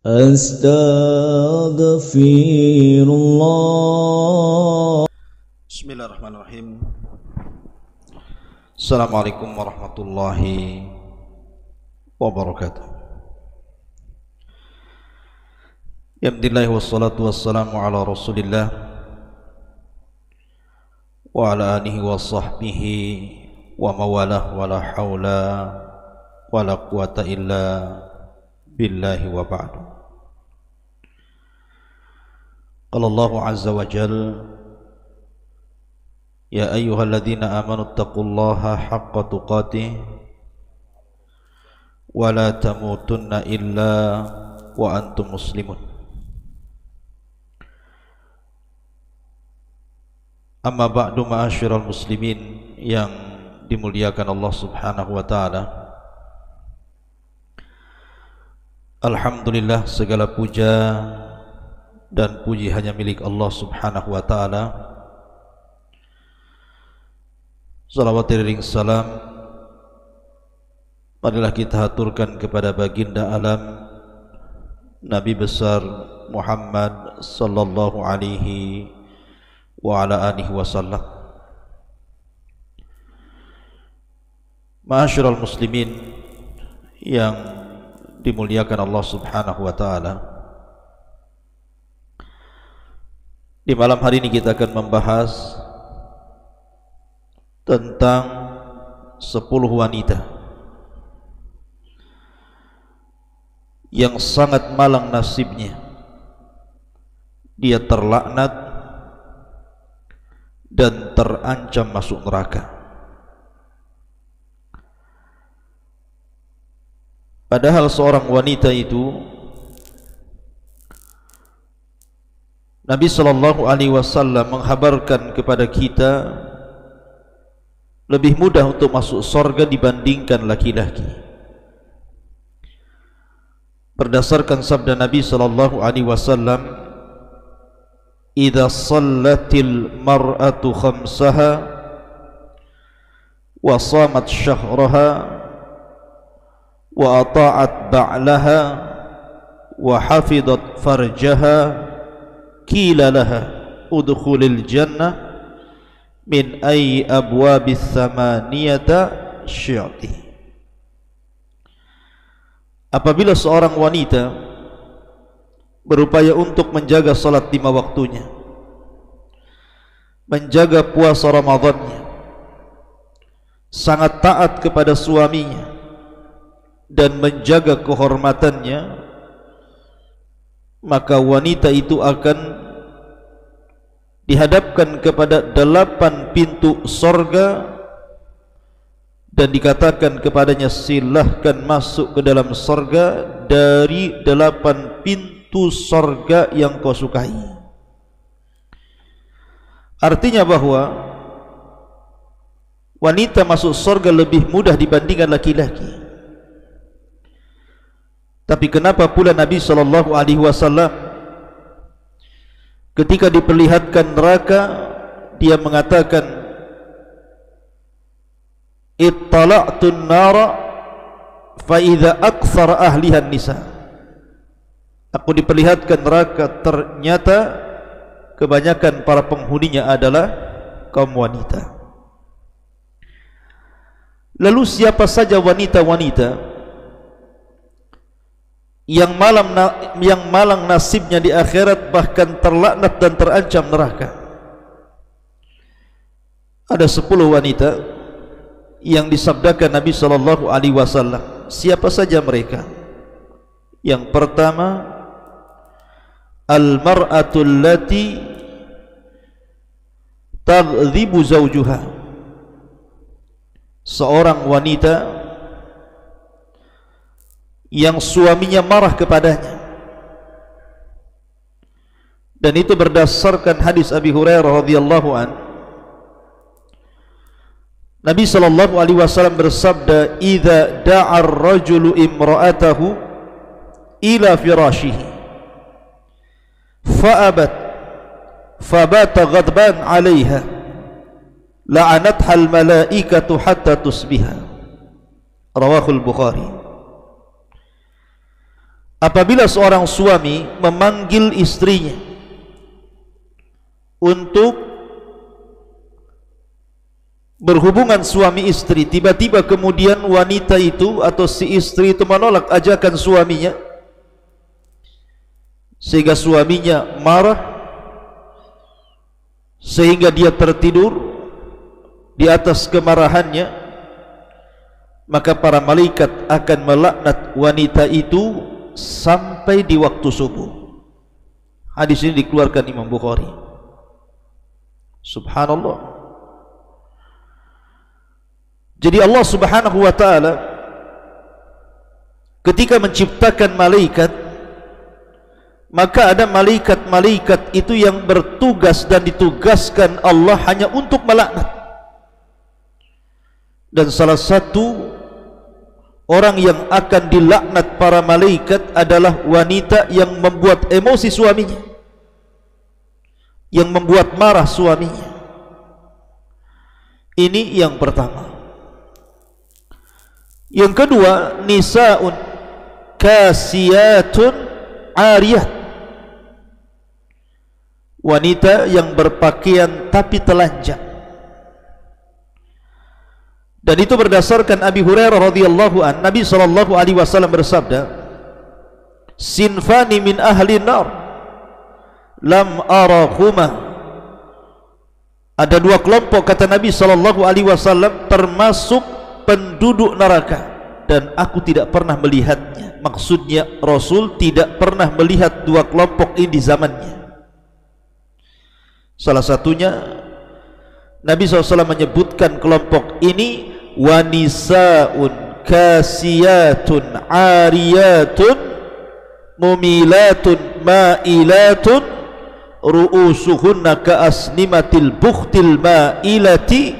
Astaghfirullah. Bismillahirrahmanirrahim. Assalamualaikum warahmatullahi wabarakatuh. Alhamdulillah wassalatu wassalamu ala Rasulillah wa ala alihi wa sahbihi wa mawalah wa la hawla wa la quwata illa billahi wa ba'du. Qala Allahu azza wa jalla: ya ayyuhalladzina amanu taqullaha haqqa tuqatih wa la tamutunna illa wa antum muslimun. Amma ba'du, ma'asyiral muslimin yang dimuliakan Allah Subhanahu wa taala. Alhamdulillah, segala puja dan puji hanya milik Allah Subhanahu wa taala. Salawat dan salam marilah kita haturkan kepada baginda alam Nabi besar Muhammad sallallahu alaihi wa ala alihi wasallam. Ma'asyiral muslimin yang dimuliakan Allah Subhanahu wa taala. Di malam hari ini kita akan membahas tentang 10 wanita yang sangat malang nasibnya. Dia terlaknat dan terancam masuk neraka. Padahal seorang wanita itu, Nabi sallallahu alaihi wasallam menghabarkan kepada kita lebih mudah untuk masuk surga dibandingkan laki-laki. Berdasarkan sabda Nabi sallallahu alaihi wasallam, "Idza shallatil mar'atu khamsaha wa shamat syahraha wa ata'at ba'laha wa hafidat farjaha qila laha udkhulil jannah min ayyi abwabis samaniyata syi'ti." Apabila seorang wanita berupaya untuk menjaga salat 5 waktunya, menjaga puasa Ramadannya, sangat taat kepada suaminya dan menjaga kehormatannya, maka wanita itu akan dihadapkan kepada 8 pintu sorga dan dikatakan kepadanya, silahkan masuk ke dalam sorga dari 8 pintu sorga yang kau sukai. Artinya bahwa wanita masuk sorga lebih mudah dibandingkan laki-laki. Tapi kenapa pula Nabi sallallahu alaihi wasallam ketika diperlihatkan neraka dia mengatakan, ittala'tun nara fa idza aktsara ahliha nisa. Aku diperlihatkan neraka, ternyata kebanyakan para penghuninya adalah kaum wanita. Lalu siapa saja wanita-wanita yang malang nasibnya di akhirat, bahkan terlaknat dan terancam neraka? Ada 10 wanita yang disabdakan Nabi sallallahu alaihi wasallam. Siapa saja mereka? Yang pertama, al-mar'atul lati tadhibu zawjuha. Seorang wanita yang suaminya marah kepadanya, dan itu berdasarkan hadis Abi Hurairah radhiyallahu an. Nabi sallallahu alaihi wasallam bersabda, "Idza da'a ar-rajulu imra'atahu ila firashihi fa'abat fabata ghadban 'alayha la'anatha al-malaikatu hatta tusbiha." Rawahul Bukhari. apabila seorang suami memanggil istrinya untuk berhubungan suami istri, tiba-tiba kemudian wanita itu atau si istri itu menolak ajakan suaminya, sehingga suaminya marah, sehingga dia tertidur di atas kemarahannya, maka para malaikat akan melaknat wanita itu sampai di waktu subuh. Hadis ini dikeluarkan Imam Bukhari. Subhanallah. Jadi Allah Subhanahu wa ta'ala ketika menciptakan malaikat, maka ada malaikat-malaikat itu yang bertugas dan ditugaskan Allah hanya untuk melaknat. Dan salah satu orang yang akan dilaknat para malaikat adalah wanita yang membuat emosi suaminya, yang membuat marah suaminya. Ini yang pertama. Yang kedua, nisaun kasiyatun ariyat, wanita yang berpakaian tapi telanjang. Dan itu berdasarkan Abi Hurairah radhiyallahu an, Nabi sallallahu alaihi wasallam bersabda, sinfani min ahli nar lam arahuma, ada dua kelompok kata Nabi sallallahu alaihi wasallam termasuk penduduk neraka dan aku tidak pernah melihatnya. Maksudnya Rasul tidak pernah melihat dua kelompok ini di zamannya. Salah satunya Nabi SAW menyebutkan kelompok ini wanisaun kasiyatun ariyatun mumilatun mailatun ru'usuhunna ka'asnimatil bukhtil mailati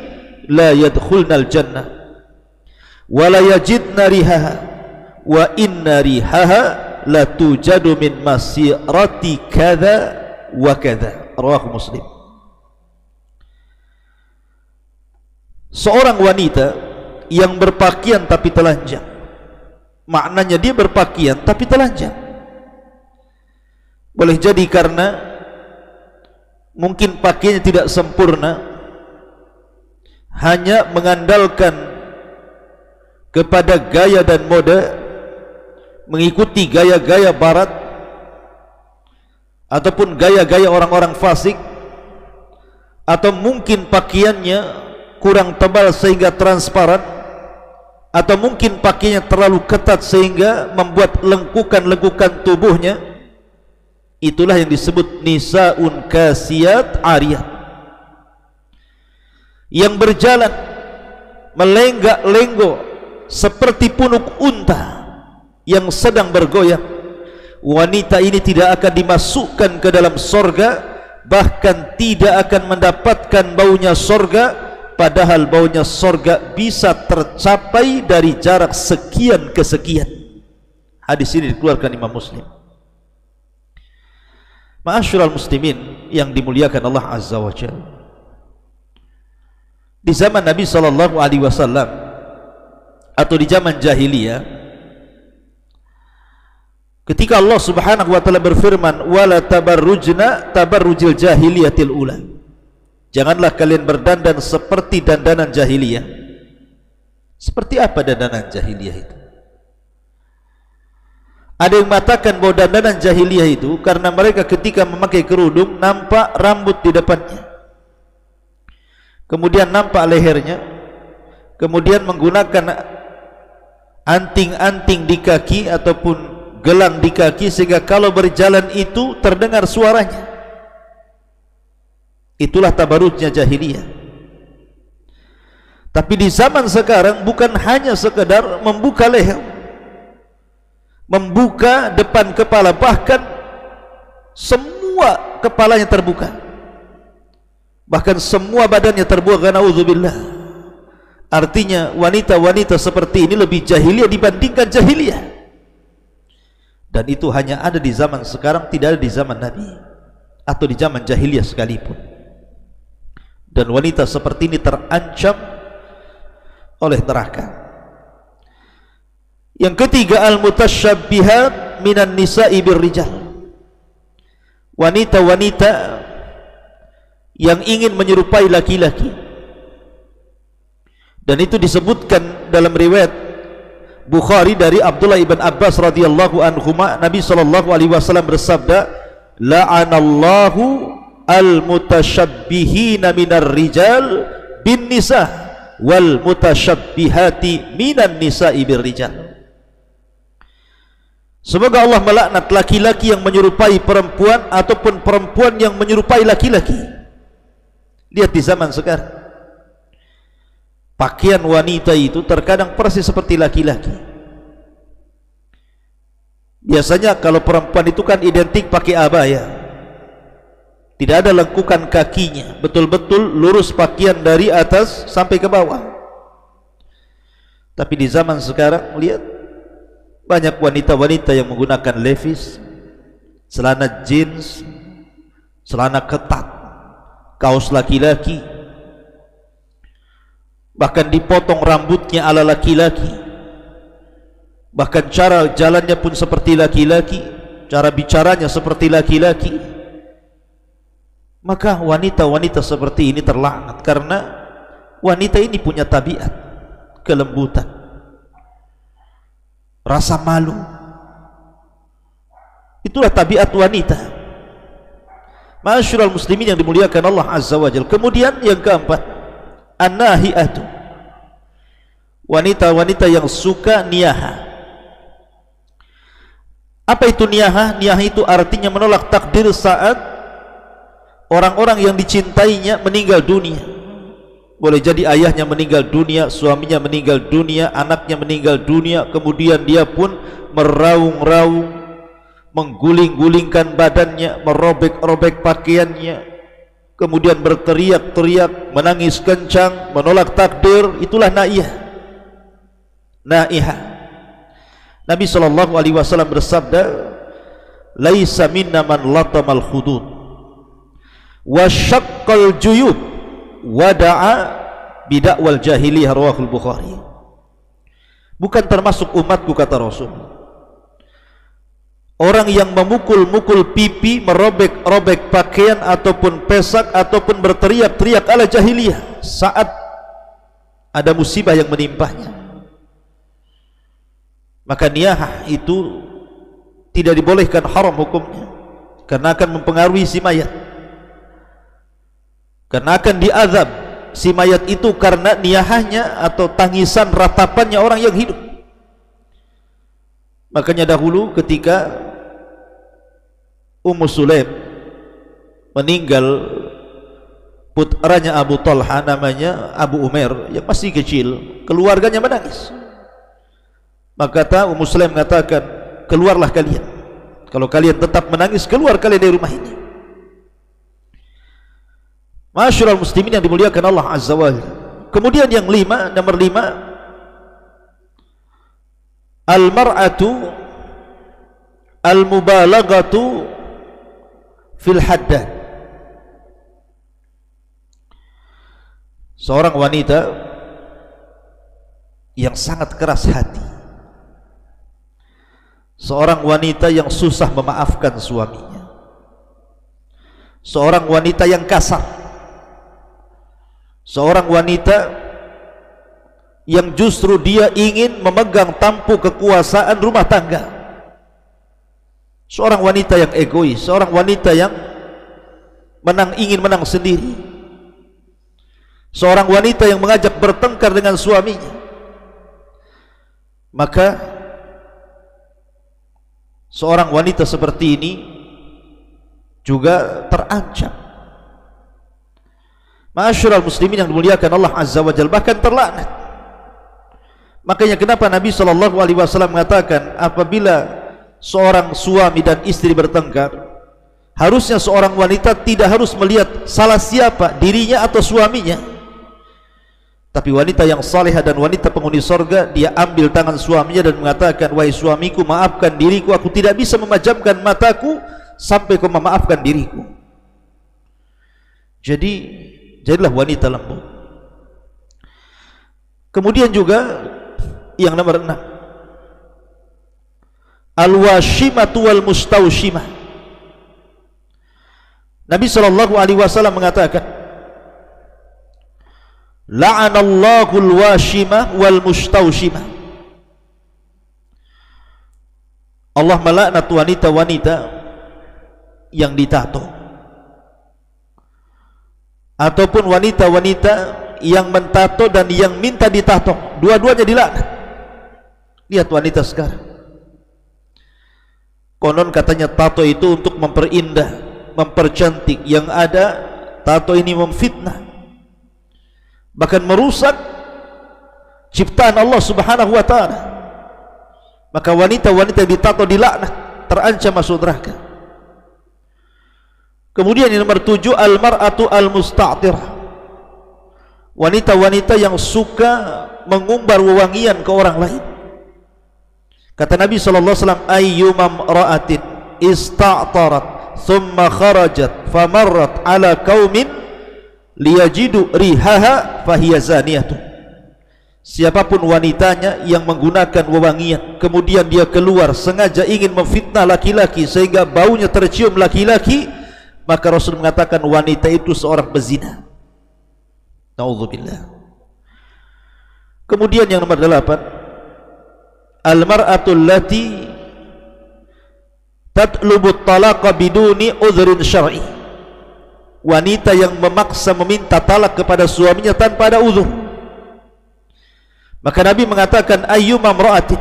la yadkhulnal jannah wa la yajidna rihaha wa inna rihaha la tujadu min masirati kadza wa kadza. Rawahu Muslim. Seorang wanita yang berpakaian tapi telanjang, maknanya dia berpakaian tapi telanjang. Boleh jadi karena mungkin pakaiannya tidak sempurna, hanya mengandalkan kepada gaya dan mode, mengikuti gaya-gaya barat ataupun gaya-gaya orang-orang fasik, atau mungkin pakaiannya kurang tebal sehingga transparan, atau mungkin pakaiannya terlalu ketat sehingga membuat lengkukan-lengkukan tubuhnya. Itulah yang disebut nisaun kasiyat ariyat, yang berjalan melenggak-lenggok seperti punuk unta yang sedang bergoyang. Wanita ini tidak akan dimasukkan ke dalam sorga, bahkan tidak akan mendapatkan baunya sorga, padahal baunya sorga bisa tercapai dari jarak sekian ke sekian. Hadis ini dikeluarkan Imam Muslim. Ma'asyiral muslimin yang dimuliakan Allah Azza wa Jalla, di zaman Nabi sallallahu alaihi wasallam atau di zaman jahiliyah, ketika Allah Subhanahu wa taala berfirman wala tabarrujna tabarrujil jahiliyatil ula, janganlah kalian berdandan seperti dandanan jahiliyah. Seperti apa dandanan jahiliyah itu? Ada yang mengatakan bahwa dandanan jahiliyah itu karena mereka ketika memakai kerudung nampak rambut di depannya, kemudian nampak lehernya, kemudian menggunakan anting-anting di kaki ataupun gelang di kaki, sehingga kalau berjalan itu terdengar suaranya. Itulah tabarrujnya jahiliyah. Tapi di zaman sekarang bukan hanya sekedar membuka leher, membuka depan kepala, bahkan semua kepalanya terbuka, bahkan semua badannya terbuka. Na'udzubillah. Artinya wanita-wanita seperti ini lebih jahiliyah dibandingkan jahiliyah. Dan itu hanya ada di zaman sekarang, tidak ada di zaman Nabi atau di zaman jahiliyah sekalipun. Dan wanita seperti ini terancam oleh neraka. Yang ketiga, al-mutasyabbihat minan nisa'i birrijal. Wanita-wanita yang ingin menyerupai laki-laki. Dan itu disebutkan dalam riwayat Bukhari dari Abdullah ibn Abbas radhiyallahu anhuma, Nabi sallallahu alaihi wasallam bersabda, la'anallahu al-mutasyabbihina minar rijal bin nisa wal mutasyabbihati minan nisa'i birrijal. Semoga Allah melaknat laki-laki yang menyerupai perempuan ataupun perempuan yang menyerupai laki-laki. Lihat di zaman sekarang, pakaian wanita itu terkadang persis seperti laki-laki. Biasanya kalau perempuan itu kan identik pakai abaya, tidak ada lengkukan kakinya, betul-betul lurus pakaian dari atas sampai ke bawah. Tapi di zaman sekarang lihat, banyak wanita-wanita yang menggunakan levis, celana jeans, celana ketat, kaos laki-laki, bahkan dipotong rambutnya ala laki-laki, bahkan cara jalannya pun seperti laki-laki, cara bicaranya seperti laki-laki. Maka wanita-wanita seperti ini terlaknat, karena wanita ini punya tabiat kelembutan, rasa malu. Itulah tabiat wanita. Ma'asyiral muslimin yang dimuliakan Allah Azza wa Jalla. Kemudian yang keempat, an-nahi'atu, wanita-wanita yang suka niyaha. Apa itu niyaha? Niyaha itu artinya menolak takdir saat orang-orang yang dicintainya meninggal dunia. Boleh jadi ayahnya meninggal dunia, suaminya meninggal dunia, anaknya meninggal dunia, kemudian dia pun meraung-raung, mengguling-gulingkan badannya, merobek-robek pakaiannya, kemudian berteriak-teriak, menangis kencang, menolak takdir. Itulah naiyah. Naihah. Nabi sallallahu alaihi wasallam bersabda, laisa minna man latamal khudud wa syaqqal juyub wada'a bidakwal jahiliyah, rawahul Bukhari. Bukan termasuk umatku, kata Rasul, orang yang memukul-mukul pipi, merobek-robek pakaian ataupun pesak ataupun berteriak-teriak ala jahiliyah saat ada musibah yang menimpahnya. Maka niyahah itu tidak dibolehkan, haram hukumnya, karena akan mempengaruhi si mayat, karena akan diazab si mayat itu karena niyahahnya atau tangisan ratapannya orang yang hidup. Makanya dahulu ketika Ummu Sulaim meninggal, putranya Abu Talha namanya Abu Umair yang masih kecil, keluarganya menangis. Maka kata Ummu Sulaim mengatakan, keluarlah kalian, kalau kalian tetap menangis, keluar kalian dari rumah ini. Ma'asyiral muslimin yang dimuliakan Allah Azza wa Jalla. Kemudian yang nomor lima, al-mar'atu al-mubalaghatu fil haddad. Seorang wanita yang sangat keras hati, seorang wanita yang susah memaafkan suaminya, seorang wanita yang kasar, seorang wanita yang justru dia ingin memegang tampuk kekuasaan rumah tangga, seorang wanita yang egois, seorang wanita yang ingin menang sendiri, seorang wanita yang mengajak bertengkar dengan suaminya. Maka seorang wanita seperti ini juga terancam. Ma'asyiral muslimin yang dimuliakan Allah Azza wa Jalla, bahkan terlaknat. Makanya kenapa Nabi sallallahu alaihi wasallam mengatakan, apabila seorang suami dan istri bertengkar, harusnya seorang wanita tidak harus melihat salah siapa, dirinya atau suaminya, tapi wanita yang salihah dan wanita penghuni surga, dia ambil tangan suaminya dan mengatakan, wahai suamiku, maafkan diriku, aku tidak bisa memejamkan mataku sampai kau memaafkan diriku. Jadilah wanita lembut. Kemudian juga yang nomor 6, al-washimatu wal mustaushimah. Nabi sallallahu alaihi wasallam mengatakan, la'anallahu al-washimah wal mustaushimah. Allah melaknat wanita-wanita yang ditato ataupun wanita-wanita yang mentato dan yang minta ditato, dua-duanya dilaknat. Lihat wanita sekarang, konon katanya tato itu untuk memperindah, mempercantik. Yang ada tato ini memfitnah, bahkan merusak ciptaan Allah subhanahu wa ta'ala. Maka wanita-wanita yang ditato dilaknat, terancam masuk neraka. Kemudian yang nomor 7, al-mar'atu al-musta'tirah, wanita-wanita yang suka mengumbar wewangian ke orang lain. Kata Nabi sallallahu alaihi wasallam, ayyuma imra'atin ista'tarat thumma kharajat famarrat ala qaumin liyajidu rihaha fahiya zaniyatun. Siapapun wanitanya yang menggunakan wewangian, kemudian dia keluar sengaja ingin memfitnah laki-laki sehingga baunya tercium laki-laki, maka Rasul mengatakan wanita itu seorang pezina. Na'udzubillah. Kemudian yang nomor 8, al-mar'atul lati tatlubu talaqa biduni udhrin syar'i, wanita yang memaksa meminta talak kepada suaminya tanpa ada uzur. Maka Nabi mengatakan, ayyuma imra'atin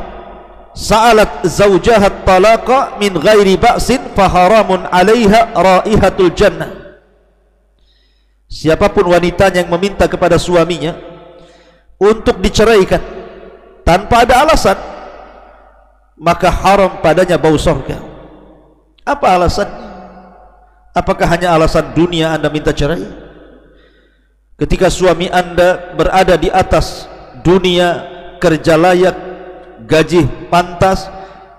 sa'alat zawjaha talaqa min ghairi ba'sin faharamun 'alaiha raihatul jannah. Siapapun wanitanya yang meminta kepada suaminya untuk diceraikan tanpa ada alasan, maka haram padanya bau surga. Apa alasannya? Apakah hanya alasan dunia Anda minta cerai? Ketika suami Anda berada di atas dunia, kerja layak, gaji pantas,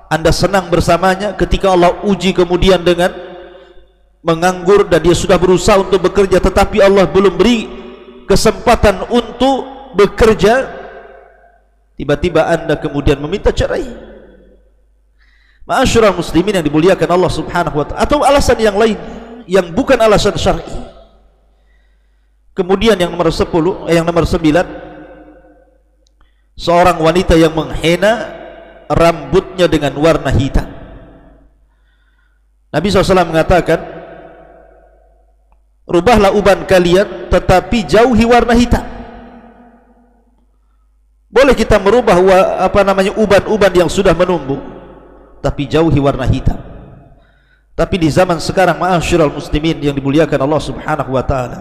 Anda senang bersamanya. Ketika Allah uji kemudian dengan menganggur dan dia sudah berusaha untuk bekerja tetapi Allah belum beri kesempatan untuk bekerja, tiba-tiba Anda kemudian meminta cerai. Ma'asyiral muslimin yang dimuliakan Allah subhanahu wa ta'ala, atau alasan yang lain yang bukan alasan syar'i. Kemudian yang nomor 10, yang nomor 9, seorang wanita yang menghena rambutnya dengan warna hitam. Nabi SAW mengatakan, rubahlah uban kalian tetapi jauhi warna hitam. Boleh kita merubah uban-uban yang sudah menumbuh, tapi jauhi warna hitam. Tapi di zaman sekarang, ma'asyiral muslimin yang dimuliakan Allah subhanahu wa ta'ala,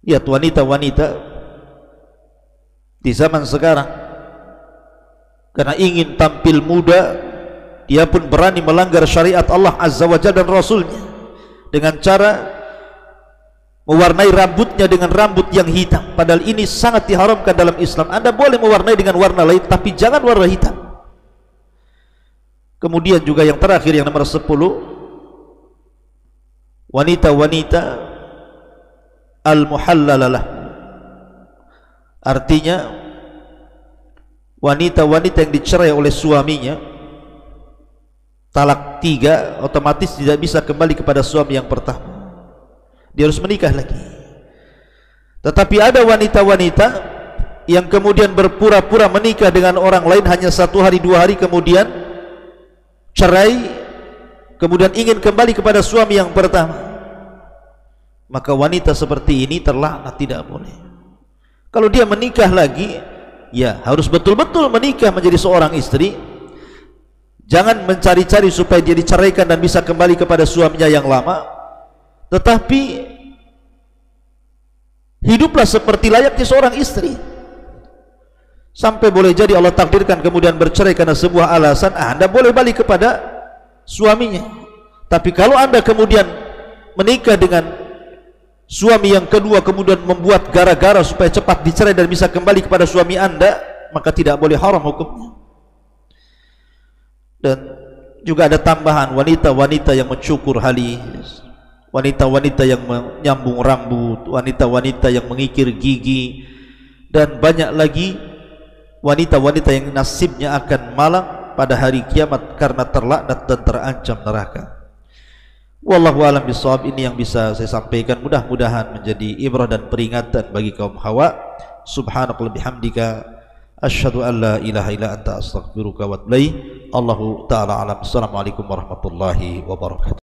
lihat wanita-wanita di zaman sekarang, karena ingin tampil muda, dia pun berani melanggar syariat Allah azza wa jalla dan Rasulnya dengan cara mewarnai rambutnya dengan rambut yang hitam. Padahal ini sangat diharamkan dalam Islam. Anda boleh mewarnai dengan warna lain, tapi jangan warna hitam. Kemudian juga yang terakhir, yang nomor 10, wanita-wanita al-muhallalalah, artinya wanita-wanita yang dicerai oleh suaminya talak 3, otomatis tidak bisa kembali kepada suami yang pertama, dia harus menikah lagi. Tetapi ada wanita-wanita yang kemudian berpura-pura menikah dengan orang lain hanya 1 hari 2 hari kemudian cerai, kemudian ingin kembali kepada suami yang pertama. Maka wanita seperti ini terlaknat, tidak boleh. Kalau dia menikah lagi, ya harus betul-betul menikah menjadi seorang istri. Jangan mencari-cari supaya dia diceraikan dan bisa kembali kepada suaminya yang lama, tetapi hiduplah seperti layaknya seorang istri. Sampai boleh jadi Allah takdirkan kemudian bercerai karena sebuah alasan, Anda boleh balik kepada suaminya. Tapi kalau Anda kemudian menikah dengan suami yang kedua, kemudian membuat gara-gara supaya cepat dicerai dan bisa kembali kepada suami Anda, maka tidak boleh, haram hukumnya. Dan juga ada tambahan, wanita-wanita yang mencukur halis, wanita-wanita yang menyambung rambut, wanita-wanita yang mengikir gigi, dan banyak lagi wanita-wanita yang nasibnya akan malang pada hari kiamat karena terlaknat dan terancam neraka. Wallahu a'lam bishawab. Ini yang bisa saya sampaikan, mudah-mudahan menjadi ibrah dan peringatan bagi kaum hawa. Subhanakallahumma bihamdika asyhadu an la ilaha illa anta astaghfiruka wa atubu ilaik. Allahu ta'ala alam. Assalamualaikum warahmatullahi wabarakatuh.